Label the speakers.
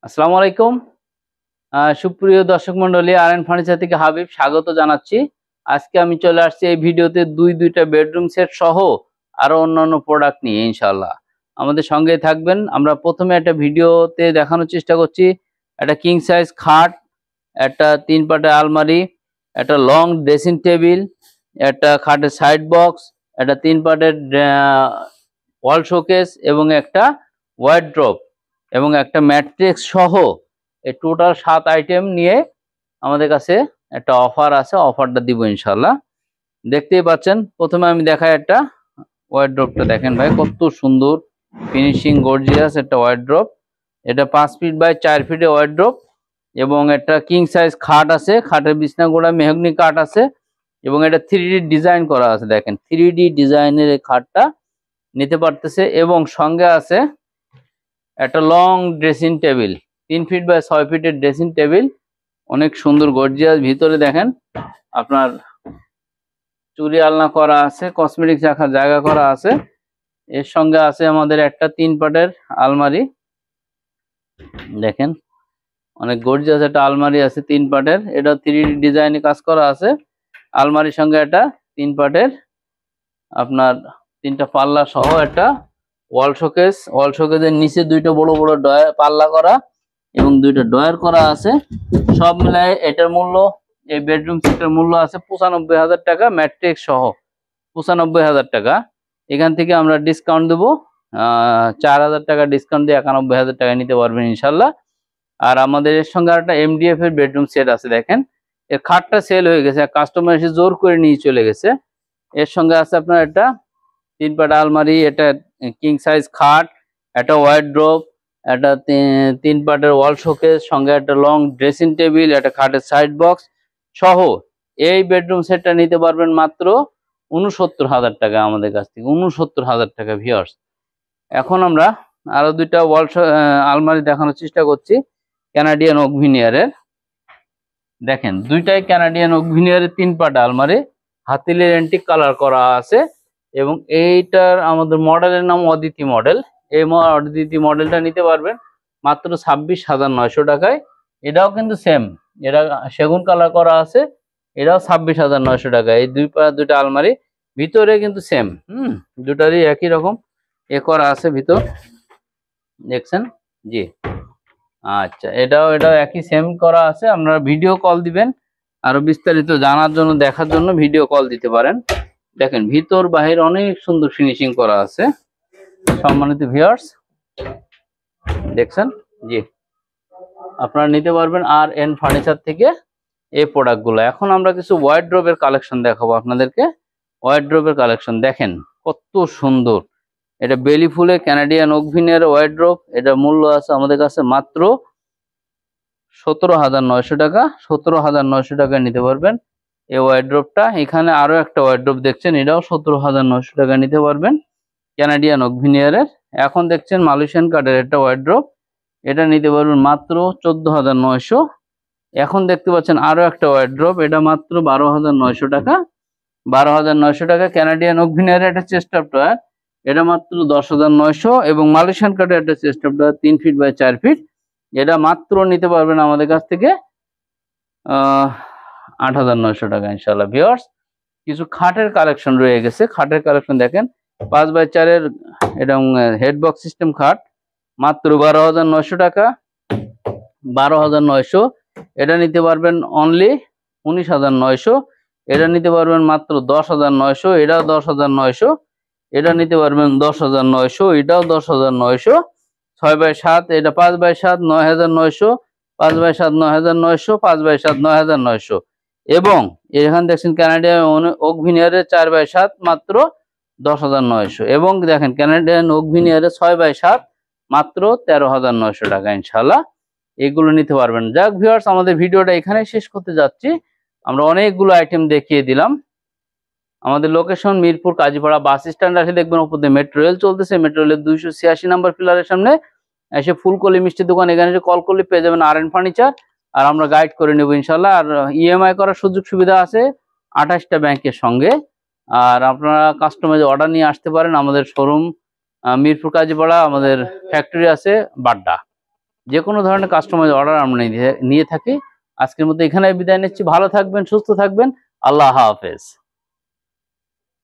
Speaker 1: আসসালামু আলাইকুম। সুপ্রিয় দর্শক মন্ডলী, আরএন ফার্নিচার থেকে হাবিব স্বাগত জানাচ্ছি। আজকে আমি চলে আসছি এই ভিডিওতে দুইটা বেডরুম সেট সহ আরো অন্যান্য প্রোডাক্ট নিয়ে ইনশাআল্লাহ। আমাদের সঙ্গে থাকবেন। আমরা প্রথমে একটা ভিডিওতে দেখানোর চেষ্টা করছি একটা কিং সাইজ খাট, একটা 3 পাটের আলমারি, একটা লং ড্রেসিং টেবিল, একটা খাটের সাইড বক্স, একটা 3 পাটের ওয়াল শোকেস এবং একটা ওয়ার্ড্রপ এবং একটা ম্যাট্রিক্স সহ এই টোটাল 7 আইটেম নিয়ে আমাদের কাছে একটা অফার আছে। অফারটা দিব ইনশাল্লাহ। দেখতেই পাচ্ছেন, প্রথমে আমি দেখাই একটা ওয়ার্ড্রপটা। দেখেন ভাই, কত সুন্দর ফিনিশিং গর্জিয়াস একটা ওয়ার্ড্রপ। এটা 5 ফিট বাই 4 ফিটের ওয়ার্ড্রপ এবং একটা কিং সাইজ খাট আছে। খাটের বিছনা গোড়া মেহগনি কাঠ আছে এবং এটা 3D ডিজাইন করা আছে। দেখেন 3D ডিজাইনের এই খাটটা নিতে পারতেছে এবং সঙ্গে আছে একটা long dressing table, 3 feet by 6 ফিটের ড্রেসিং টেবিল, অনেক সুন্দর গর্জিয়াস। ভিতরে দেখেন আপনার চুরি আলনা করা আছে, কসমেটিক্স রাখার জায়গা করা আছে। এর সঙ্গে আছে আমাদের একটা 3 পাটের আলমারি। দেখেন অনেক গর্জিয়াস একটা আলমারি আছে 3 পাটের, এটা 3D ডিজাইনে কাজ করা আছে। আলমারির সঙ্গে একটা 3 পাটের আপনার 3টা পাল্লা সহ একটা ওয়াল শোকেস। ওয়াল শোকেসের নিচে 2টা বড় বড় পাল্লা করা এবং 2টা ডয়ার করা আছে। সব মিলায় এটার মূল্য, এই বেডরুম সেটের মূল্য আছে 95,000 টাকা, ম্যাট্রিক্স সহ 95,000 টাকা। এখান থেকে আমরা ডিসকাউন্ট দেবো 4,000 টাকা ডিসকাউন্ট দিয়ে 91,000 টাকা নিতে পারবেন ইনশাল্লাহ। আর আমাদের এর সঙ্গে একটা MDF এর বেডরুম সেট আছে। দেখেন এর খাটটা সেল হয়ে গেছে, কাস্টমার এসে জোর করে নিয়ে চলে গেছে। এর সঙ্গে আছে আপনার একটা 3 পাট আলমারি, এটা কিং সাইজ খাট, একটা ওয়ার্ড্রপ, একটা 3 পাটের ওয়াল শোকেস, সঙ্গে একটা লং ড্রেসিং টেবিল, একটা খাটের সাইড বক্স সহ এই বেডরুম সেটটা নিতে পারবেন মাত্র 69,000 টাকা আমাদের কাছ থেকে। 69,000 টাকা ভিউয়ার্স। এখন আমরা আরো 2টা আলমারি দেখানোর চেষ্টা করছি কানাডিয়ান ওক ভিনিয়ারের। দেখেন 2টাই কানাডিয়ান ওক ভিনিয়ারের 3 পাট আলমারি, হাতিলের অ্যান্টিক কালার করা আছে এবং এইটার আমাদের মডেলের নাম অদিতি মডেল। এই অদিতি মডেলটা নিতে পারবেন মাত্র 26,900 টাকায়। এটাও কিন্তু সেম, এটা সেগুন কালার করা আছে, এটাও 26,900 টাকা। এই 2টা আলমারি ভিতরে কিন্তু সেম, দুটারই একই রকম এ করা আছে ভিতর, দেখছেন জি। আচ্ছা, এটাও একই সেম করা আছে। আপনারা ভিডিও কল দিবেন আরো বিস্তারিত জানার জন্য, দেখার জন্য ভিডিও কল দিতে পারেন। দেখেন ভিতর বাহির অনেক সুন্দর ফিনিশিং করা আছে সম্মানিত ভিউয়ার্স, দেখছেন জি। আপনারা নিতে পারবেন আরএন ফার্নিচার থেকে এই প্রোডাক্টগুলো। এখন আমরা কিছু ওয়ার্ড্রোবের কালেকশন দেখাবো আপনাদেরকে। ওয়ার্ড্রোবের কালেকশন দেখেন কত সুন্দর। এটা বেলি ফুলে কানাডিয়ান ওক ভিনিয়ার ওয়ার্ড্রোব। এটা মূল্য আছে আমাদের কাছে মাত্র 17,900 টাকা। 17,900 টাকায় নিতে পারবেন এই ওয়ার্ড্রোবটা। এখানে আরো একটা ওয়ার্ড্রোব দেখছেন, এটাও 17,900 টাকা নিতে পারবেন কানাডিয়ান ওক ভিনিয়ারের। এখন দেখছেন মালয়েশিয়ান কাঠের একটা ওয়ার্ড্রোব, এটা নিতে পারবেন মাত্র 14,900। এখন দেখতে পাচ্ছেন আরো একটা ওয়ার্ড্রোব, এটা মাত্র 12,900 টাকা। 12,900 টাকা কানাডিয়ান ওক ভিনিয়ারের একটা চেস্ট আপ টয়ার, এটা মাত্র 10,900 এবং মালয়েশিয়ান কাঠের একটা chest of drawer 3 feet by 4 feet, এটা মাত্র নিতে পারবেন আমাদের কাছ থেকে 8,900 টাকা ইনশাআল্লাহ। ভিউয়ার্স, কিছু খাটের কালেকশন রয়ে গেছে। খাটের কালেকশন দেখেন 5 বাই 4 এর এটা হেড বক্স সিস্টেম খাট, মাত্র 12,900 টাকা। 12,900 এটা নিতে পারবেন অনলি 19,900। এটা নিতে পারবেন মাত্র 10,900। এটাও 10,900। এটা নিতে পারবেন 10,900। এটাও 10,900। 6 বাই 7, এটা 5 বাই 7 9,900। 5 বাই 7 9,900। 5 বাই 7 9,900 এবং এখানে দেখছেন কানাডিয়ান ওক ভিনিয়ারের 4 বাই 7 মাত্র 10,900 এবং দেখেন কানাডিয়ান ওক ভিনিয়ারের 6 বাই 7 মাত্র 13,900 টাকা ইনশাআল্লাহ। এগুলো নিতে পারবেন। যাক ভিউয়ার্স, আমাদের ভিডিওটা এখানেই শেষ করতে যাচ্ছি। আমরা অনেকগুলো আইটেম দেখিয়ে দিলাম। আমাদের location Mirpur Kazipara bus stand আসে দেখবেন উপর দিয়ে মেট্রো রেল চলতেছে। মেট্রো রেলের 286 নাম্বার পিলারের সামনে এসে ফুলকলি মিষ্টি দোকান, এখানে এসে কল করলে পেয়ে যাবেন আরএন ফার্নিচার। আর আমরা গাইড করে নেব ইনশাল্লাহ। আর ইএমআই করার সুযোগ সুবিধা আছে 28টা ব্যাংকের সঙ্গে। আর আপনারা কাস্টমাইজ অর্ডার নিয়ে আসতে পারেন। আমাদের শোরুম মিরপুর কাজীপাড়া, আমাদের ফ্যাক্টরি আছে বাড্ডা। যে কোনো ধরনের কাস্টমাইজ অর্ডার আমরা নিয়ে থাকি। আজকের মতো এখানে বিদায় নিচ্ছি। ভালো থাকবেন, সুস্থ থাকবেন। আল্লাহ হাফেজ।